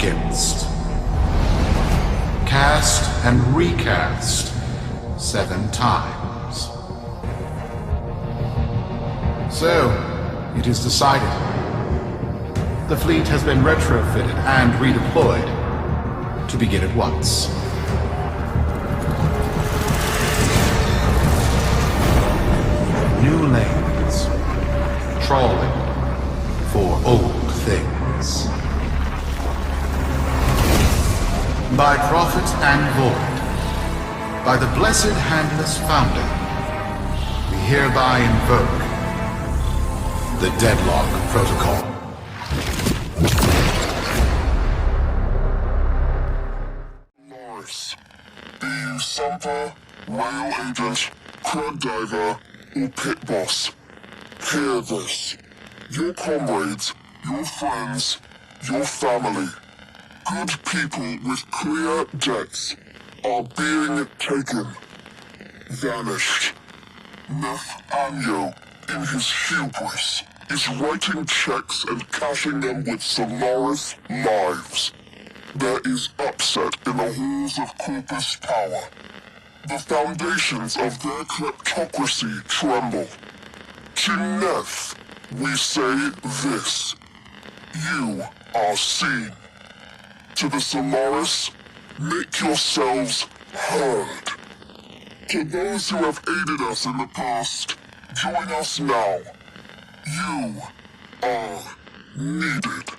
against. Cast and recast 7 times. So, it is decided. The fleet has been retrofitted and redeployed to begin at once. New lanes, trawling for old things. By prophet and void, by the blessed handless founder, we hereby invoke the Deadlock Protocol. North. Be you Sumper, Rail Agent, Crud Diver, or Pit Boss. Hear this. Your comrades, your friends, your family, good people with clear decks are being taken. Vanished. Nathaniel, in his hubris, is writing checks and cashing them with Solaris lives. There is upset in the halls of Corpus power. The foundations of their kleptocracy tremble. To Neth, we say this. You are seen. To the Solaris, make yourselves heard. To those who have aided us in the past, join us now. You are needed.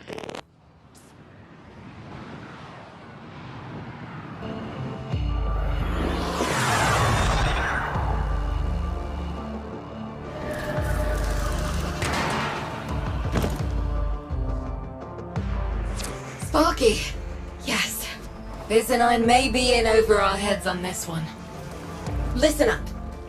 Sparky. Yes. Biz and I may be in over our heads on this one. Listen up.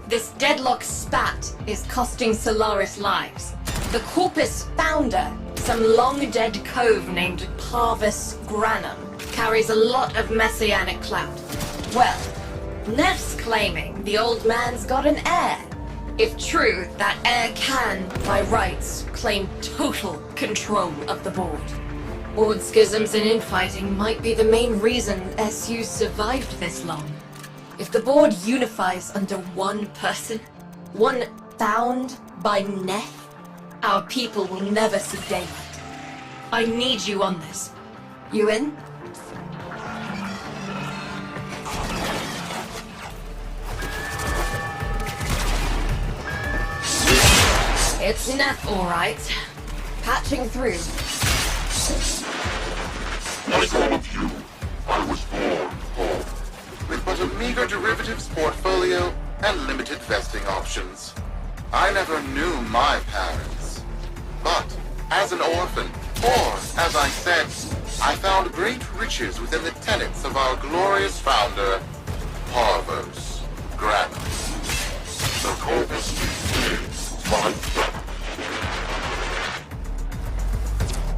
This deadlock spat is costing Solaris lives. The Corpus founder, some long-dead cove named Parvis Granum, carries a lot of messianic clout. Well, Neff's claiming the old man's got an heir. If true, that heir can, by rights, claim total control of the board. Board schisms and infighting might be the main reason SU survived this long. If the board unifies under one person, one found by Neff, our people will never see daylight. I need you on this. You in? It's Neff, all right. Patching through. Like all of you, I was born poor. With but a meager derivatives portfolio and limited vesting options. I never knew my parents. But, as an orphan, or, as I said, I found great riches within the tenets of our glorious founder, Parvos Granum. The Corpus is my death.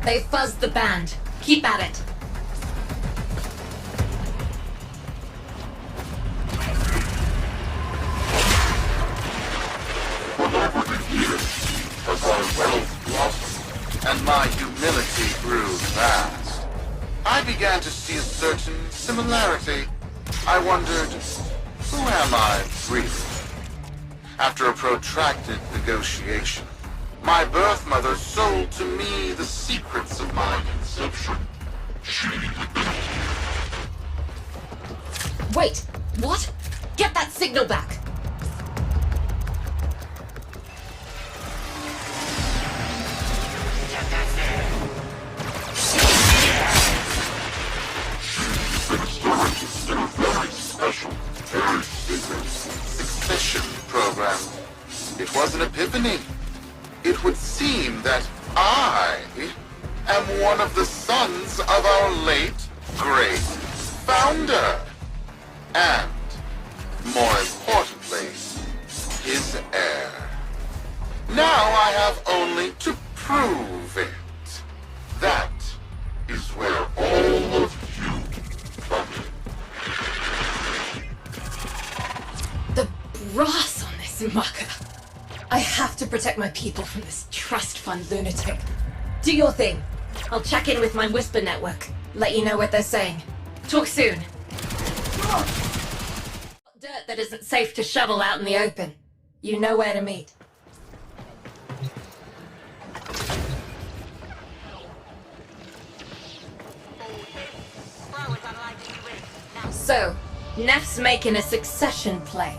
They fuzzed the band. Keep at it. As our wealth blossomed, And my humility grew fast. I began to see a certain similarity. I wondered, who am I really? After a protracted negotiation, my birth mother sold to me the secrets of my conception. she Wait, what? Get that signal back! Succession program. It was an epiphany. It would seem that I am one of the sons of our late, great founder. And, more importantly, his heir. Now I have only to prove it. That is where all of you come in. The brass on this mucker. I have to protect my people from this trust fund lunatic. Do your thing. I'll check in with my Whisper network. Let you know what they're saying. Talk soon. Dirt that isn't safe to shovel out in the open. You know where to meet. So, Neff's making a succession play.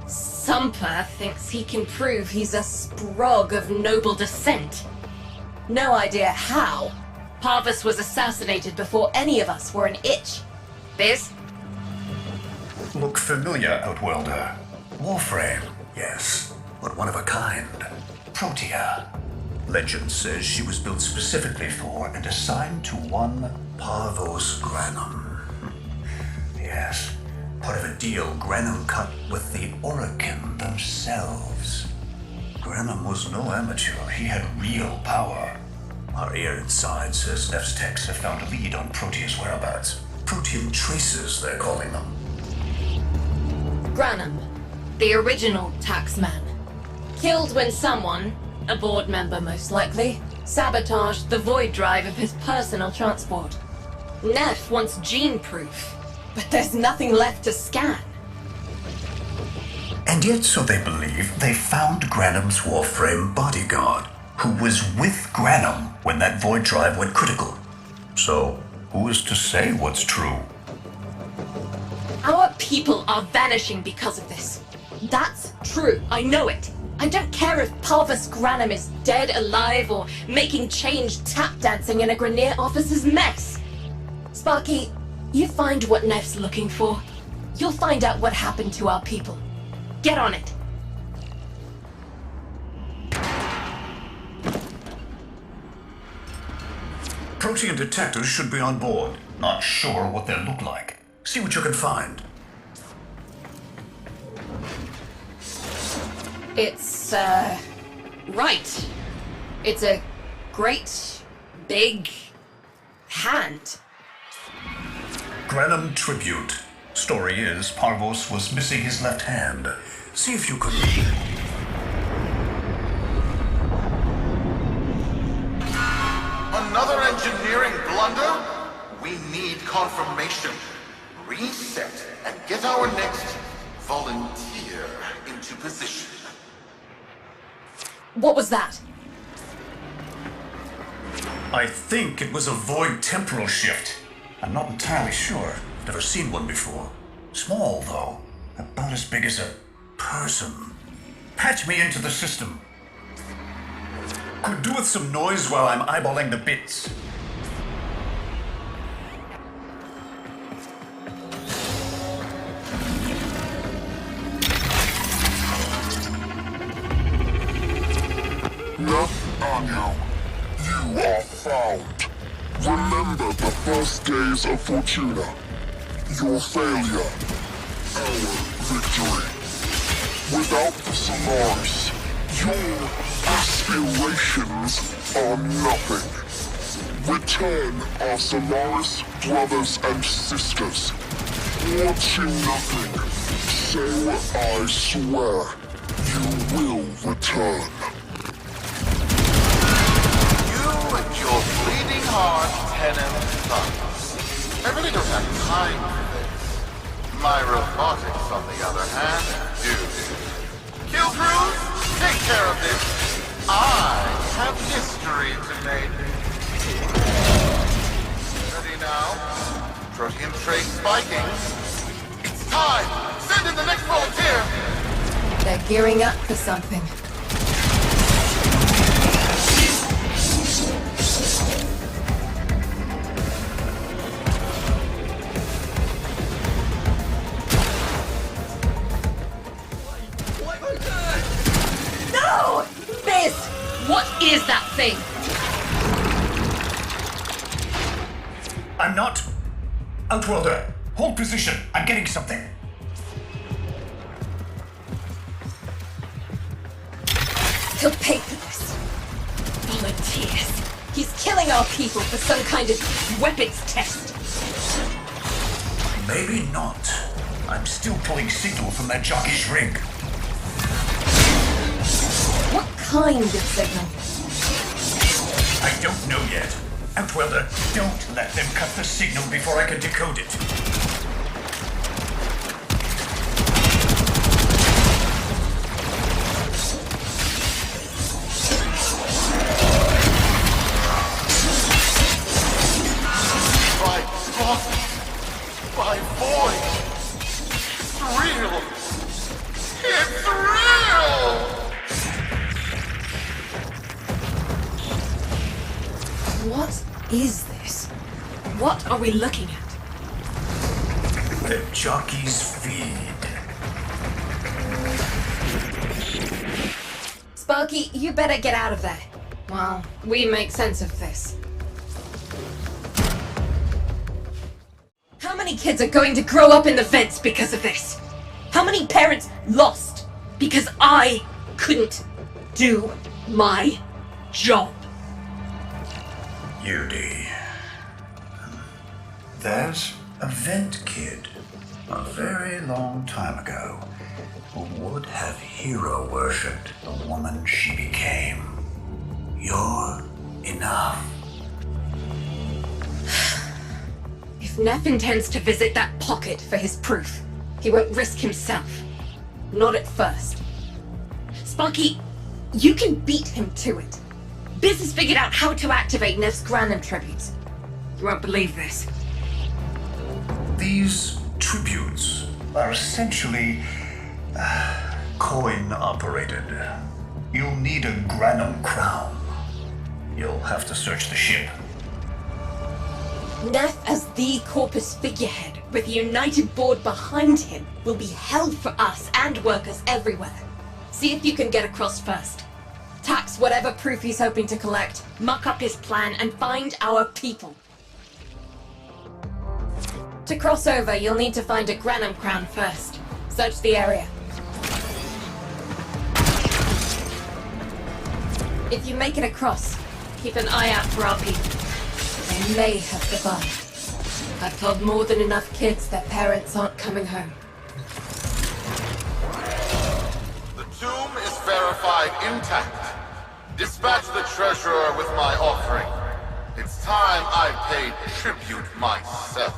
Sumper thinks he can prove he's a sprog of noble descent. No idea how. Parvus was assassinated before any of us were an itch. Biz? Look familiar, Outworlder. Warframe, yes, but one of a kind. Protea. Legend says she was built specifically for and assigned to one Parvos Granum. Yes, part of a deal Granum cut with the Orokin themselves. Granum was no amateur. He had real power. Our ear inside says Neff's techs have found a lead on Protea's whereabouts. Protean traces, they're calling them. Granum, the original taxman. Killed when someone, a board member most likely, sabotaged the void drive of his personal transport. Neff wants gene proof, but there's nothing left to scan. And yet, so they believe, they found Granum's Warframe bodyguard, who was with Granum when that void drive went critical. So, who is to say what's true? Our people are vanishing because of this. That's true, I know it. I don't care if Parvus Granum is dead, alive, or making change tap dancing in a Grenier officer's mess. Sparky, you find what Neff's looking for. You'll find out what happened to our people. Get on it. Protean detectors should be on board. Not sure what they look like. See what you can find. It's, right. It's a great, big hand. Granum tribute. Story is, Parvos was missing his left hand. See if you could... Another engineering blunder? We need confirmation. Reset and get our next volunteer into position. What was that? I think it was a void temporal shift. I'm not entirely sure. Never seen one before. Small, though. About as big as a person. Patch me into the system. Could do with some noise while I'm eyeballing the bits. Nathaniel, you are found. Remember the first days of Fortuna. Your failure, our victory. Without the Solaris, your aspirations are nothing. Return our Solaris brothers and sisters. Watching nothing, so I swear you will return. You and your bleeding heart, Tenem Thunder. I really don't have time for this. My robotics, on the other hand, do. Kill crews, take care of this. I have history to make. Ready now? Protean trace spiking. It's time! Send in the next volunteer! They're gearing up for something. No! Biz! What is that thing? I'm not... Outworlder, hold position. I'm getting something. He'll pay for this. Volunteers. He's killing our people for some kind of weapons test. Maybe not. I'm still pulling signal from that jockey's rig. What kind of signal? I don't know yet. Outwelder, don't let them cut the signal before I can decode it. My prophet, my voice. It's real. It's real! What is this? What are we looking at? The jockey's feed. Sparky, you better get out of there. Well, we make sense of this. How many kids are going to grow up in the vents because of this? How many parents lost because I couldn't do my job? Judy. There's a vent kid a very long time ago who would have hero worshipped the woman she became. You're enough. If Neff intends to visit that pocket for his proof, he won't risk himself. Not at first. Sparky, you can beat him to it. Biz has figured out how to activate Neff's Granum tributes. You won't believe this. These tributes are essentially coin-operated. You'll need a Granum crown. You'll have to search the ship. Neff as the Corpus figurehead, with a united board behind him, will be hell for us and workers everywhere. See if you can get across first. Tax whatever proof he's hoping to collect, muck up his plan, and find our people. To cross over, you'll need to find a Granum crown first. Search the area. If you make it across, keep an eye out for our people. They may have survived. I've told more than enough kids their parents aren't coming home. The tomb is verified intact. Dispatch the treasurer with my offering. It's time I paid tribute myself.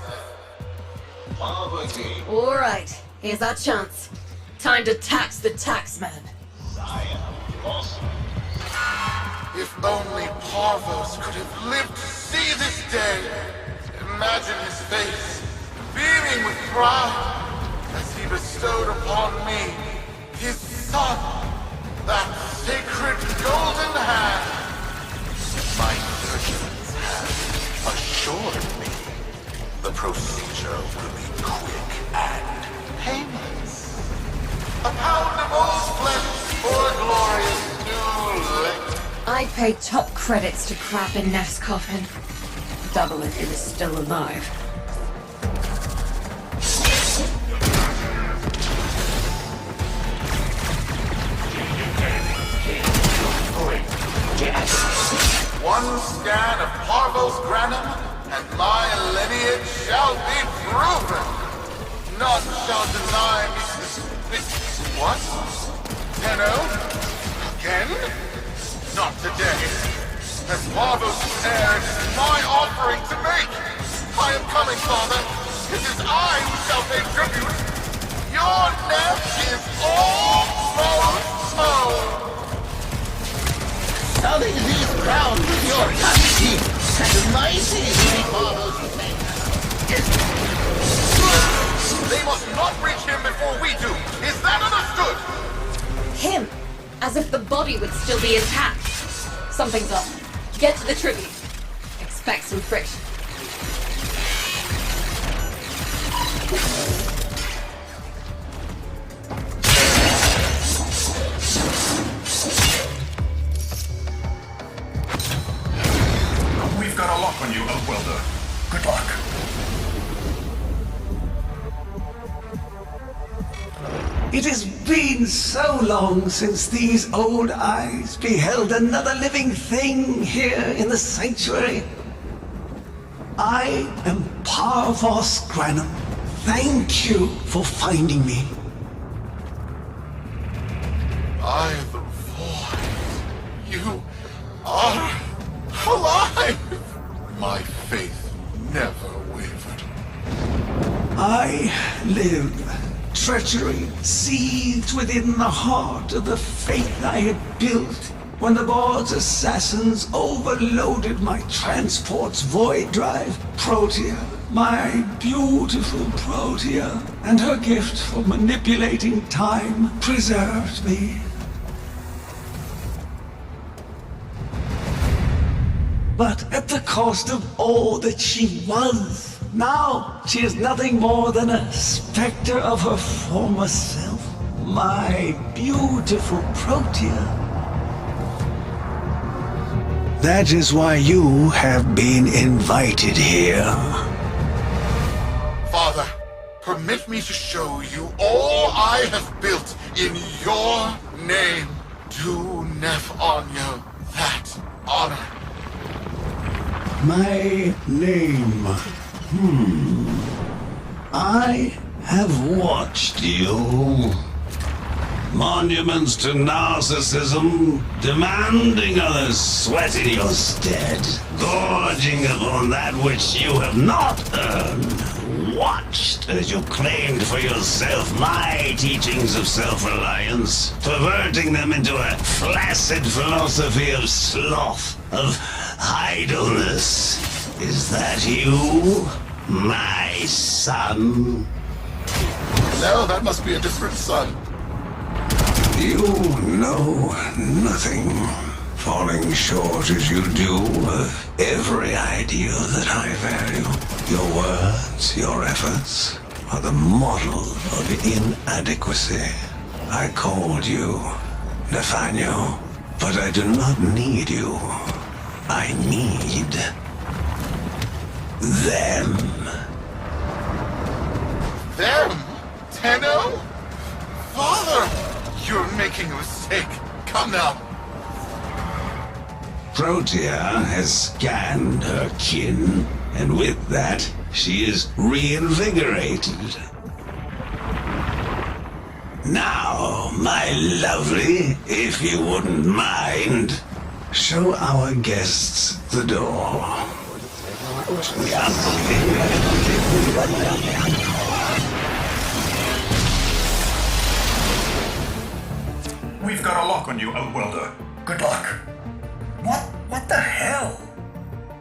Alright, here's our chance. Time to tax the taxman. If only Parvos could have lived to see this day. Imagine his face, beaming with pride, as he bestowed upon me, his son, that sacred golden hand. My surgeons have assured me the procedure will be quick and painless. A pound of old flesh for a glorious new length. I paid top credits to crap in Neff's coffin. Double if he was still alive. One scan of Parvos Granum, and my lineage shall be proven. None shall deny me. What? Tenno? Again? Not today. As Parvos' heir, it is my offering to make. I am coming, Father. It is I who shall pay tribute. Your Neff is almost home. Selling these crowns with your custody and mighty Parvos. They must not reach him before we do. Is that understood? Him! As if the body would still be intact. Something's up. Get to the tribute. Expect some friction. We've got a lock on you, Outwelder. Good luck. It has been so long since these old eyes beheld another living thing here in the sanctuary. I am Parvos Granum. Thank you for finding me. I am the void. You are alive! my faith never wavered. I live. Treachery seethed within the heart of the faith I had built when the board's assassins overloaded my transport's void drive. Protea, my beautiful Protea, and her gift for manipulating time preserved me. But at the cost of all that she was. Now she is nothing more than a specter of her former self. My beautiful Protea. That is why you have been invited here. Father, permit me to show you all I have built in your name. Do Nef Anya that honor. My name. I have watched you. Monuments to narcissism, demanding others sweat in your stead, gorging upon that which you have not earned. Watched as you claimed for yourself my teachings of self-reliance, perverting them into a flaccid philosophy of sloth, of idleness. Is that you, my son? No, that must be a different son. You know nothing, falling short as you do of every ideal that I value. Your words, your efforts, are the model of inadequacy. I called you Nathaniel, but I do not need you. I need them. Them? Tenno? Father! You're making a mistake. Come now. Protea has scanned her kin, and with that, she is reinvigorated. Now, my lovely, if you wouldn't mind, show our guests the door. We've got a lock on you, Outworlder. Good luck. What the hell?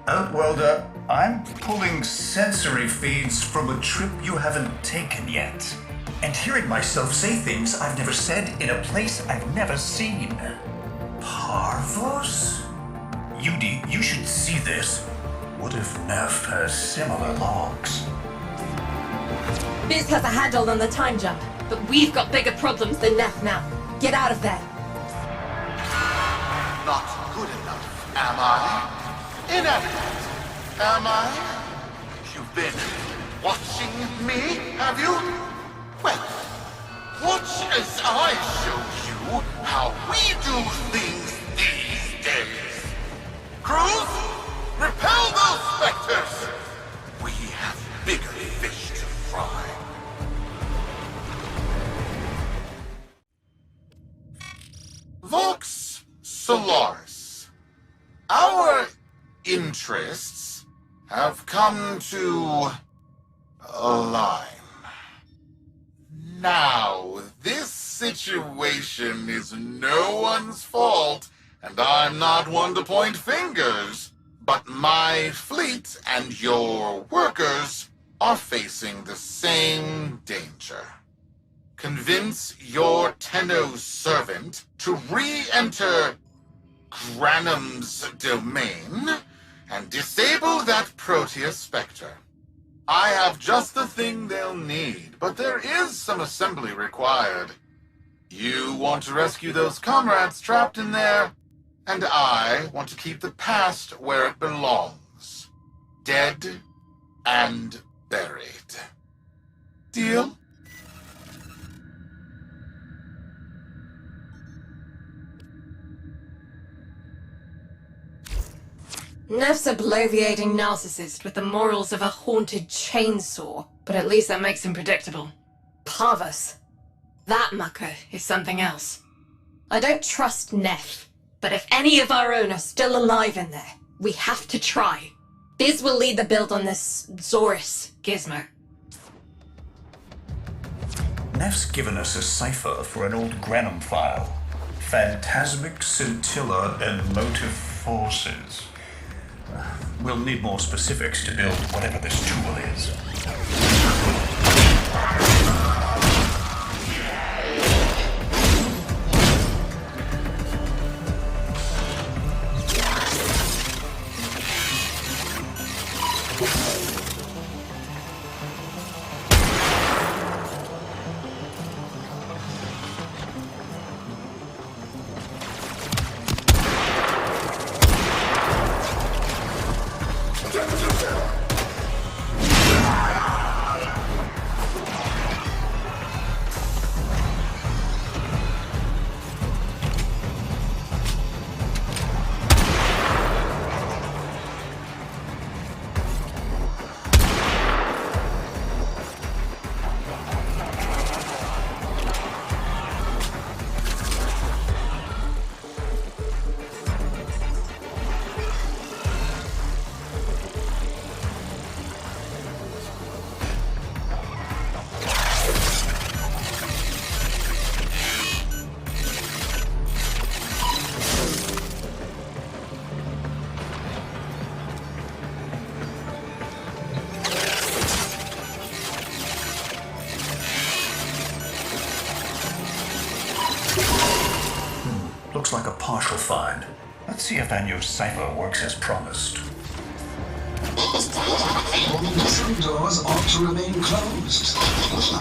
Outworlder, I'm pulling sensory feeds from a trip you haven't taken yet. And hearing myself say things I've never said in a place I've never seen. Parvos? Yudi, you should see this. What if Neff has similar logs? Biz has a handle on the time jump, but we've got bigger problems than Neff now. Get out of there. Not good enough, am I? Inadequate, am I? You've been watching me, have you? Well, watch as I show you how we do things these days. Crews, repel those specters! We have bigger fish to fry. Vox Solaris. Our interests have come to align. Now, this situation is no one's fault, and I'm not one to point fingers, but my fleet and your workers are facing the same danger. Convince your Tenno's servant to re-enter Granum's domain and disable that Proteus Spectre. I have just the thing they'll need, but there is some assembly required. You want to rescue those comrades trapped in there, and I want to keep the past where it belongs. Dead and buried. Deal? Neff's a bloviating narcissist with the morals of a haunted chainsaw, but at least that makes him predictable. Parvus. That mucker is something else. I don't trust Neff, but if any of our own are still alive in there, we have to try. Biz will lead the build on this Zorus gizmo. Neff's given us a cipher for an old Granum file. Phantasmic scintilla and motive forces. We'll need more specifics to build whatever this tool is. Looks like a partial find. Let's see if our new cipher works as promised. Some doors ought to remain closed.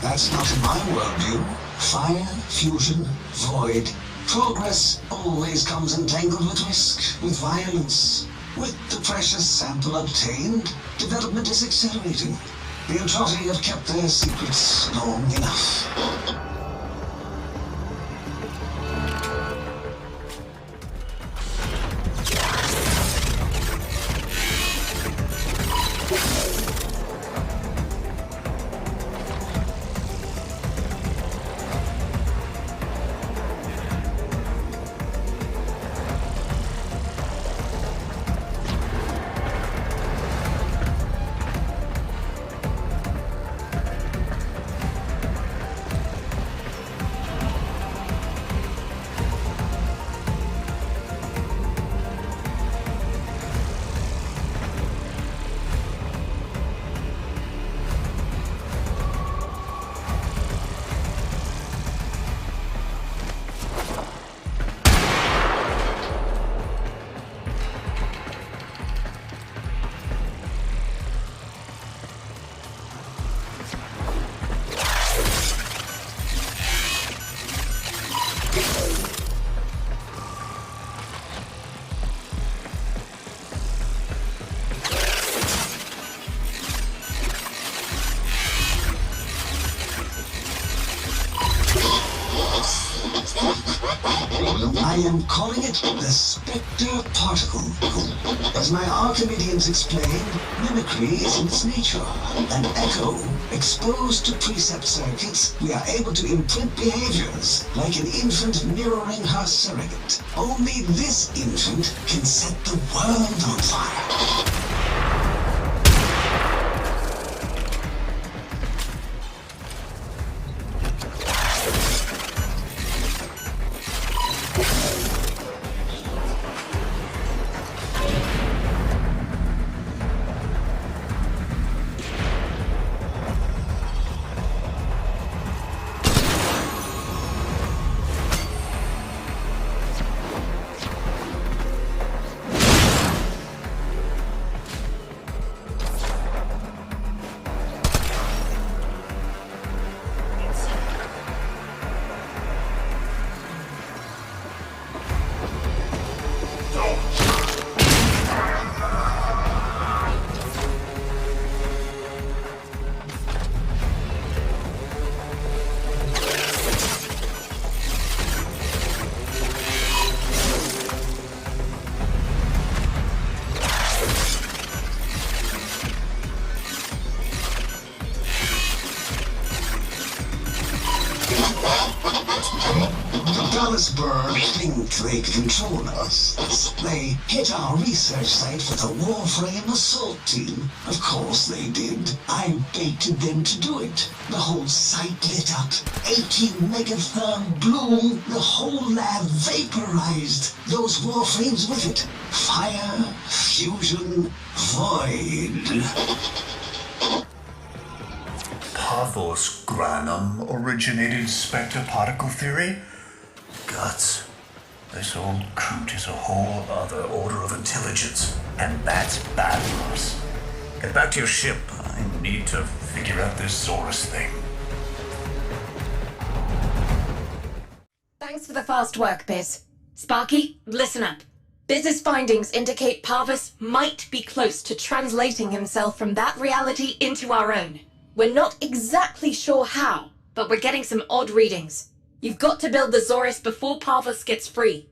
That's not my worldview. Fire, fusion, void. Progress always comes entangled with risk, with violence. With the precious sample obtained, development is accelerating. The Entrotti have kept their secrets long enough. I am calling it the Spectre Particle. As my Archimedeans explained, mimicry is in its nature. An echo, exposed to precept circuits, we are able to imprint behaviors, like an infant mirroring her surrogate. Only this infant can set the world on fire. think they control us. They hit our research site for the Warframe assault team. Of course they did. I baited them to do it. The whole site lit up. 18 megatherm bloom. The whole lab vaporized. Those Warframes with it. Fire, fusion, void. Pathos Granum originated Spectre particle theory? Guts. This old coot is a whole other order of intelligence, and that's bad for us. Get back to your ship. I need to figure out this Zorus thing. Thanks for the fast work, Biz. Sparky, listen up. Biz's findings indicate Parvus might be close to translating himself from that reality into our own. We're not exactly sure how, but we're getting some odd readings. You've got to build the Zorus before Parvus gets free.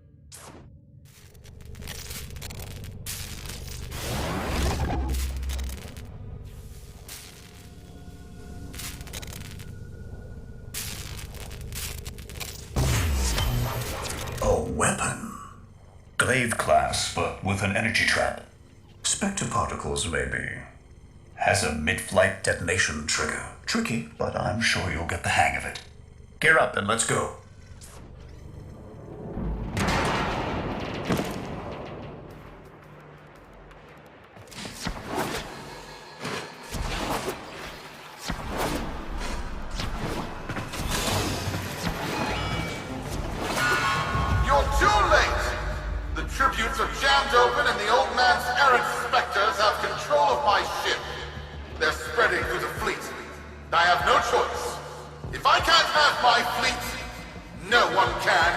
A weapon. Glaive class, but with an energy trap. Spectre particles, maybe. Has a mid-flight detonation trigger. Tricky, but I'm sure you'll get the hang of it. Gear up and let's go. You're too late! The tributes are jammed open and the old man's errant specters have control of my ship. They're spreading through the fleet. I have no choice. If I can't have my fleet, no one can.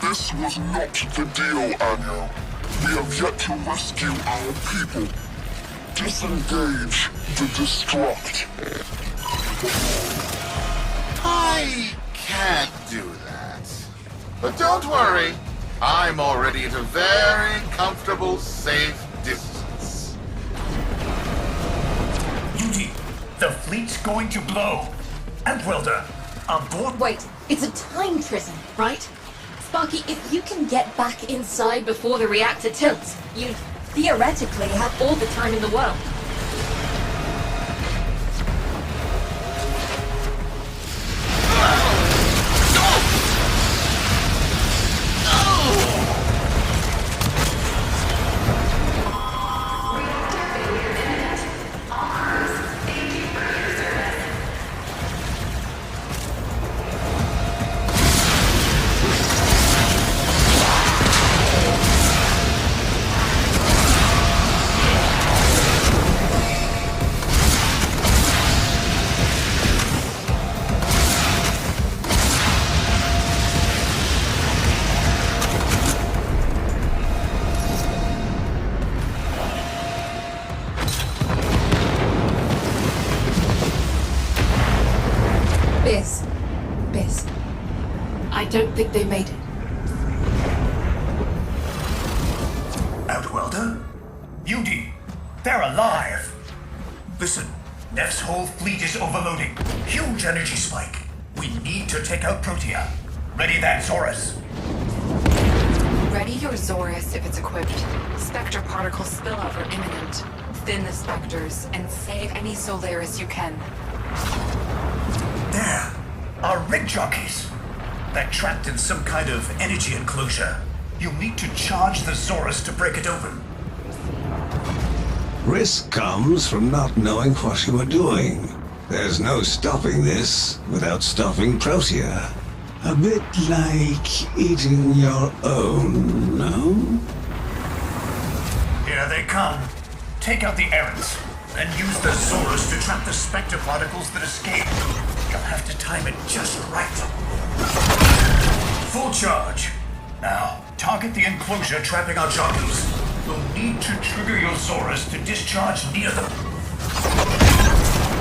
This was not the deal, Anyo. We have yet to rescue our people. Disengage the destruct. I can't do that. But don't worry, I'm already at a very comfortable, safe distance. Duty, the fleet's going to blow. Antwelder, aboard. Wait, it's a time prison, right? Sparky, if you can get back inside before the reactor tilts, you theoretically have all the time in the world. Biz. I don't think they made it. Outwelder? Beauty, they're alive. Listen, Neff's whole fleet is overloading. Huge energy spike. We need to take out Protea. Ready that, Zorus. Ready your Zorus if it's equipped. Spectre particle spillout are imminent. Thin the Spectres and save any Solaris you can. There, our rig jockeys. They're trapped in some kind of energy enclosure. You'll need to charge the Zorus to break it open. Risk comes from not knowing what you are doing. There's no stopping this without stopping Protea. A bit like eating your own, no? Here they come. Take out the errants, and use the Zorus to trap the Spectre particles that escape. You'll have to time it just right. Full charge. Now, target the enclosure trapping our jockeys. You'll need to trigger your Zorus to discharge near them.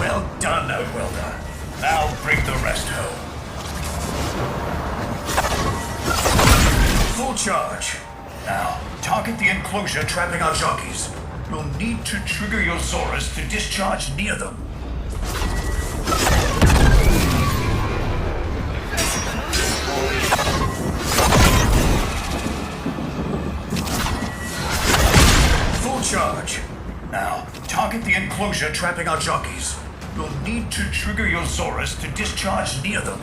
Well done, Outwelder. Now bring the rest home. Full charge. Now, target the enclosure trapping our jockeys. You'll need to trigger your Zorus to discharge near them. Full charge. Now, target the enclosure trapping our jockeys. You'll need to trigger your Zorus to discharge near them.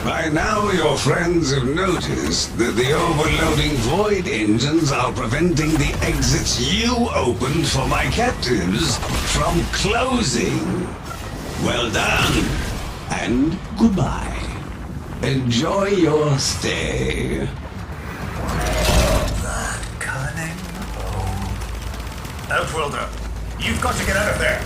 By now, your friends have noticed that the overloading void engines are preventing the exits you opened for my captives from closing. Well done, and goodbye. Enjoy your stay. That cunning. Outworlder, you've got to get out of there.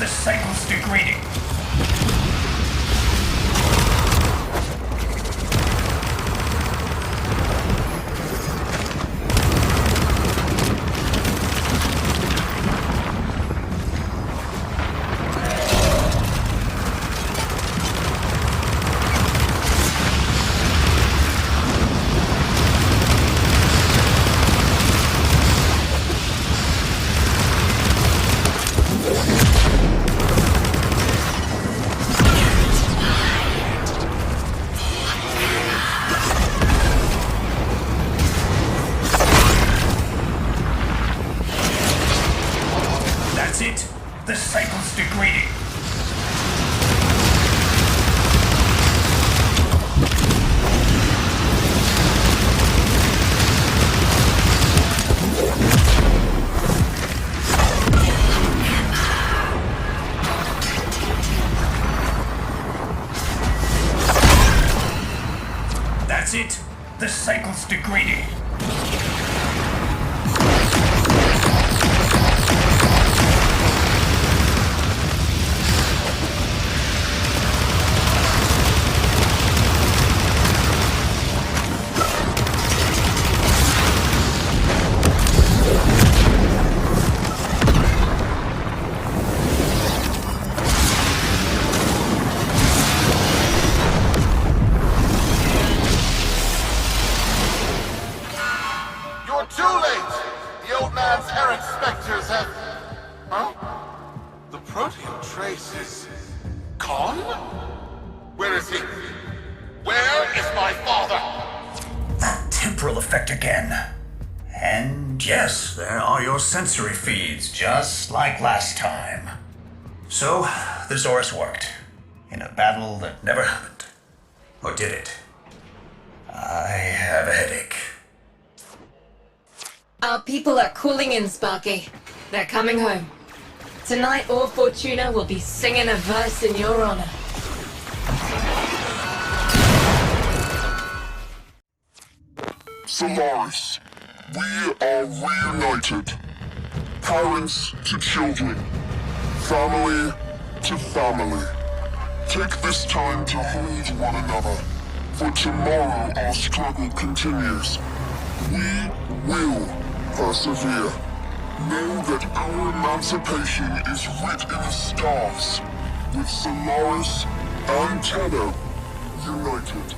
The cycle's degrading. That's it. The cycle's degrading. That's it. The cycle's degrading. Too late! The old man's errant specters have... Huh? The protean trace is... gone? Where is he? Where is my father? That temporal effect again. And yes, there are your sensory feeds, just like last time. So, the Zorus worked. In a battle that never happened. Or did it? I have a headache. Our people are calling in, Sparky. They're coming home. Tonight, all Fortuna will be singing a verse in your honor. Solaris, we are reunited. Parents to children. Family to family. Take this time to hold one another. For tomorrow our struggle continues. We will persevere. Know that our emancipation is writ in the stars, with Solaris and Tenno united.